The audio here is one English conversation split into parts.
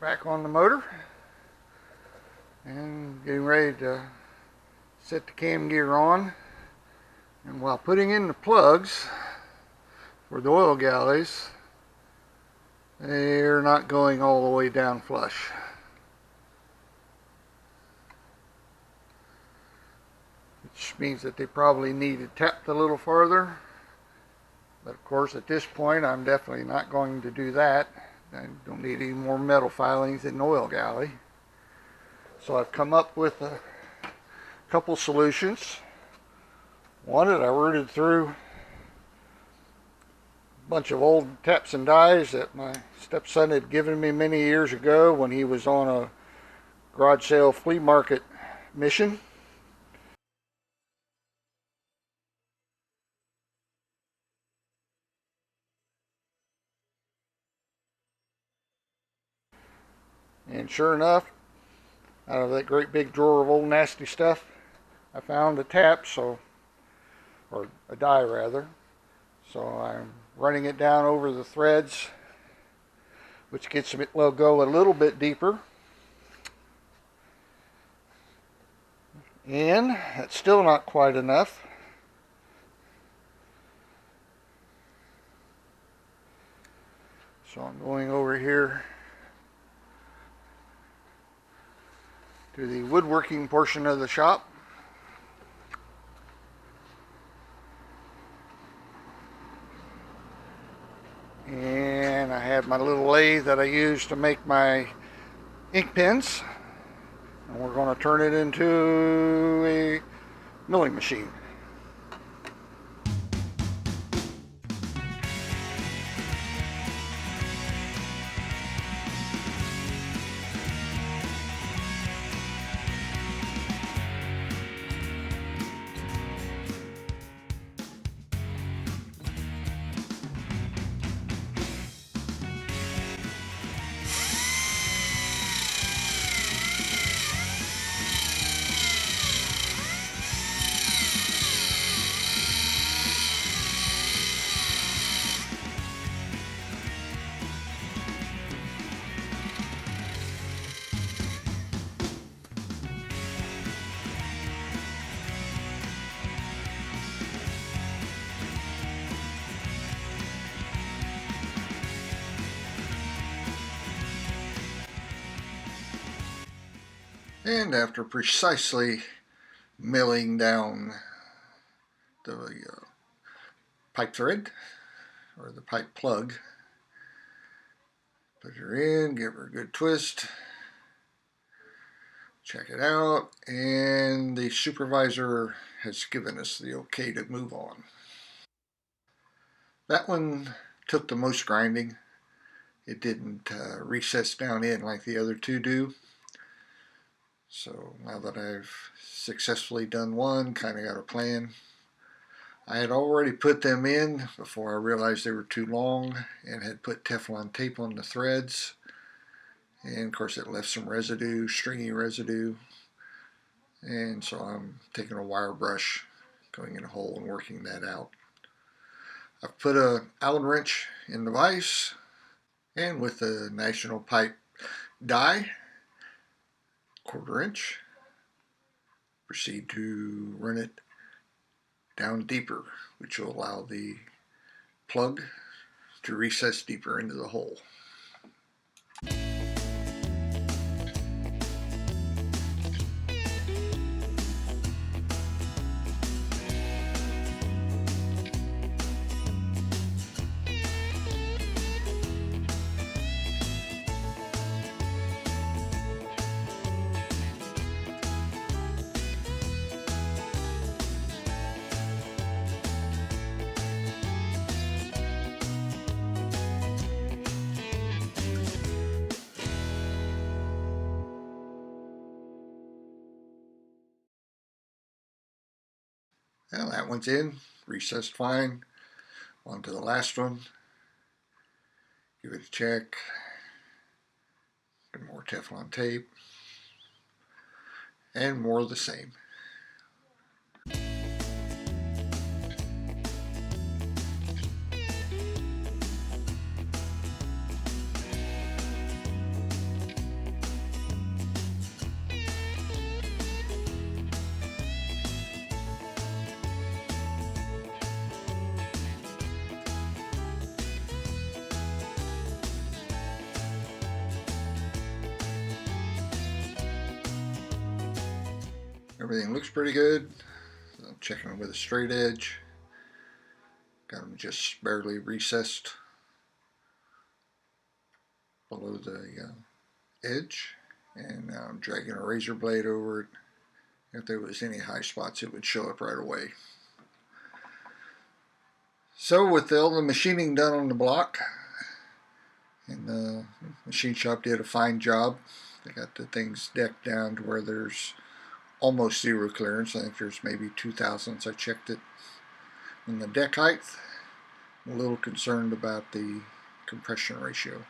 back on the motor and getting ready to set the cam gear on. And while putting in the plugs for the oil galleys, they're not going all the way down flush. Which means that they probably need it tapped a little farther. But of course at this point I'm definitely not going to do that. I don't need any more metal filings in an oil galley. So I've come up with a couple solutions. One that I rooted through a bunch of old taps and dies that my stepson had given me many years ago when he was on a garage sale flea market mission. And sure enough, out of that great big drawer of old nasty stuff, I found a tap, or a die rather. So I'm running it down over the threads, which gets it to go a little bit deeper. And that's still not quite enough. So I'm going over here to the woodworking portion of the shop. And I have my little lathe that I use to make my ink pens. And we're going to turn it into a milling machine. And after precisely milling down the pipe thread, or the pipe plug, put her in, give her a good twist, check it out, and the supervisor has given us the okay to move on. That one took the most grinding. It didn't recess down in like the other two do. So now that I've successfully done one, kind of got a plan. I had already put them in before I realized they were too long and had put Teflon tape on the threads. And of course it left some residue, stringy residue. And so I'm taking a wire brush, going in a hole and working that out. I've put a Allen wrench in the vise, and with the National Pipe die, 1/4 inch, proceed to run it down deeper, which will allow the plug to recess deeper into the hole. Well, that one's in, recessed fine. On to the last one. Give it a check. Get more Teflon tape. And more of the same. Everything looks pretty good. So I'm checking them with a straight edge. Got them just barely recessed below the edge. And now I'm dragging a razor blade over it. If there was any high spots, it would show up right away. So with all the machining done on the block, and the machine shop did a fine job. They got the things decked down to where there's almost zero clearance. I think there's maybe 2 thousandths. I checked it. In the deck height, I'm a little concerned about the compression ratio.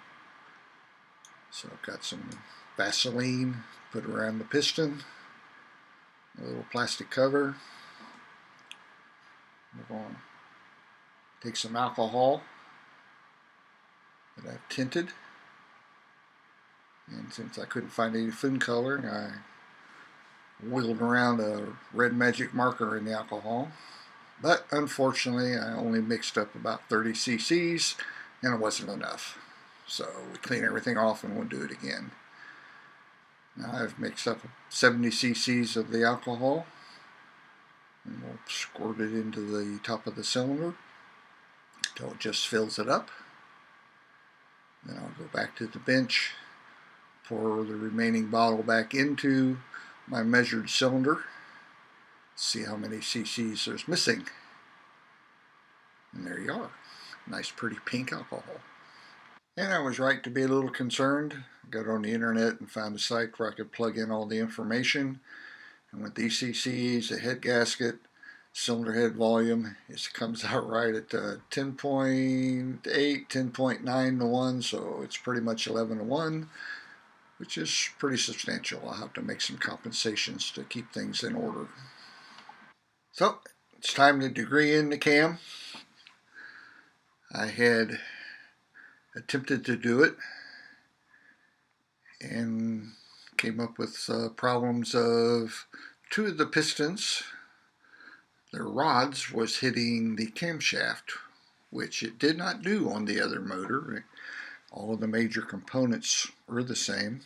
So I've got some Vaseline put around the piston, a little plastic cover. We're going to take some alcohol that I've tinted. And since I couldn't find any food color, I wheeled around a red magic marker in the alcohol. But unfortunately, I only mixed up about 30 cc's and it wasn't enough. So we clean everything off and we'll do it again. Now I've mixed up 70 cc's of the alcohol and we'll squirt it into the top of the cylinder until it just fills it up. Then I'll go back to the bench, pour the remaining bottle back into my measured cylinder, see how many cc's there's missing. And there you are. Nice pretty pink alcohol. And I was right to be a little concerned. I got on the internet and found a site where I could plug in all the information. And with these cc's, the head gasket, cylinder head volume, it comes out right at 10.8, 10.9 to 1, so it's pretty much 11 to 1, which is pretty substantial. I'll have to make some compensations to keep things in order. So, it's time to degree in the cam. I had attempted to do it and came up with problems of 2 of the pistons. Their rods was hitting the camshaft, which it did not do on the other motor. All of the major components were the same.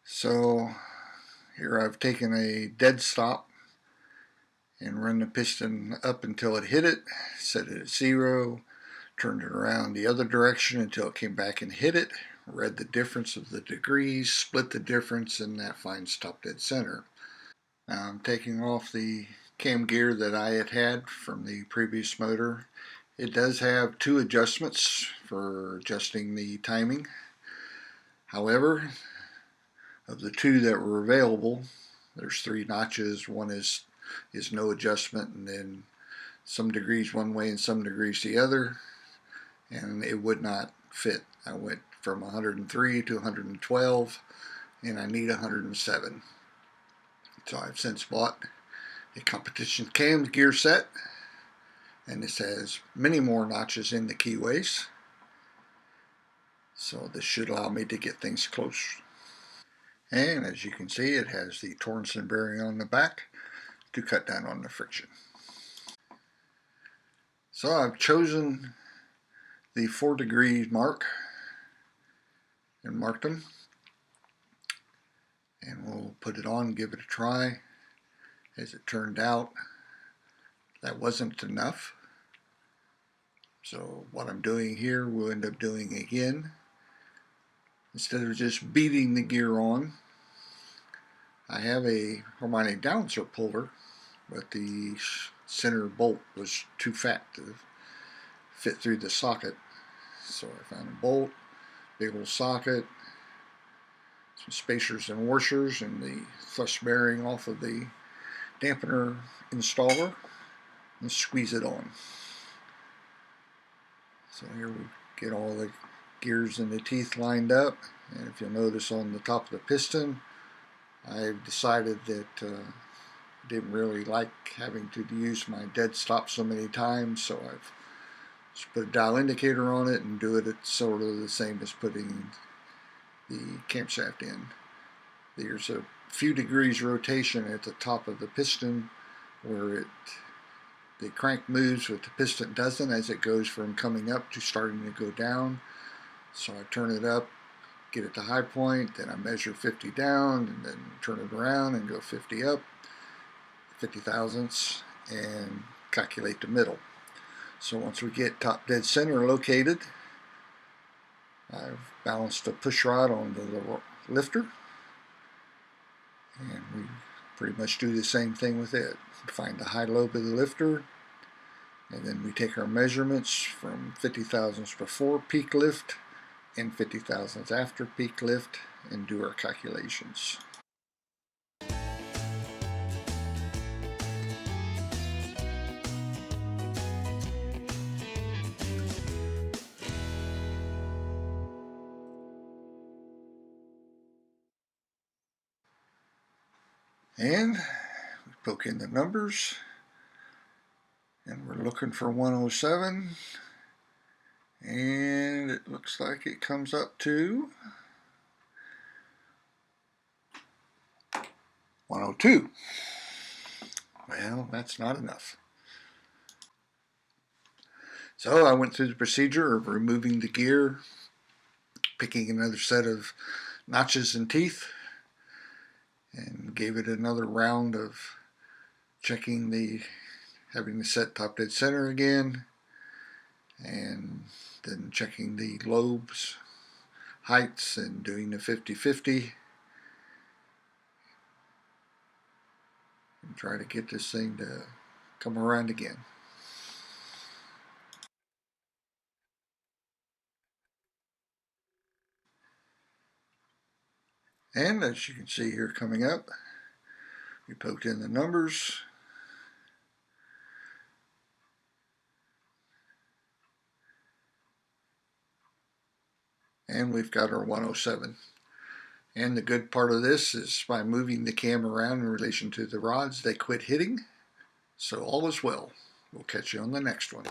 So here I've taken a dead stop and run the piston up until it hit it, set it at 0, turned it around the other direction until it came back and hit it, read the difference of the degrees, split the difference, and that finds top dead center. Now I'm taking off the cam gear that I had from the previous motor. It does have 2 adjustments for adjusting the timing. However, of the 2 that were available, there's 3 notches. One is no adjustment, and then some degrees one way and some degrees the other, and it would not fit. I went from 103 to 112, and I need 107. So I've since bought a competition cam gear set, and this has many more notches in the keyways. So this should allow me to get things close. And as you can see, it has the Tornson bearing on the back to cut down on the friction. So I've chosen the 4 degree mark and marked them. And we'll put it on and give it a try. As it turned out, that wasn't enough. So what I'm doing here, we'll end up doing again. Instead of just beating the gear on, I have a harmonic downsert puller, but the center bolt was too fat to fit through the socket. So I found a bolt, big old socket, some spacers and washers, and the thrust bearing off of the dampener installer, and squeeze it on. So here we get all the gears and the teeth lined up, and if you'll notice on the top of the piston, I've decided that I didn't really like having to use my dead stop so many times, so I've just put a dial indicator on it and do it at sort of the same as putting the camshaft in. There's a few degrees rotation at the top of the piston where the crank moves, but the piston doesn't as it goes from coming up to starting to go down. So I turn it up get it to high point, then I measure 50 down, and then turn it around and go 50 up, 50 thousandths, and calculate the middle. So once we get top dead center located, I've balanced a push rod on the lifter, and we pretty much do the same thing with it. Find the high lobe of the lifter, and then we take our measurements from 50 thousandths before peak lift and 50 thousandths after peak lift and do our calculations. And we poke in the numbers, and we're looking for 107, and it looks like it comes up to 102. Well, that's not enough. So I went through the procedure of removing the gear, picking another set of notches and teeth, and gave it another round of checking having the set top dead center again, and then checking the lobes heights and doing the 50-50, and try to get this thing to come around again. And as you can see here coming up, we poked in the numbers, and we've got our 107. And the good part of this is by moving the cam around in relation to the rods, they quit hitting. So all is well. We'll catch you on the next one.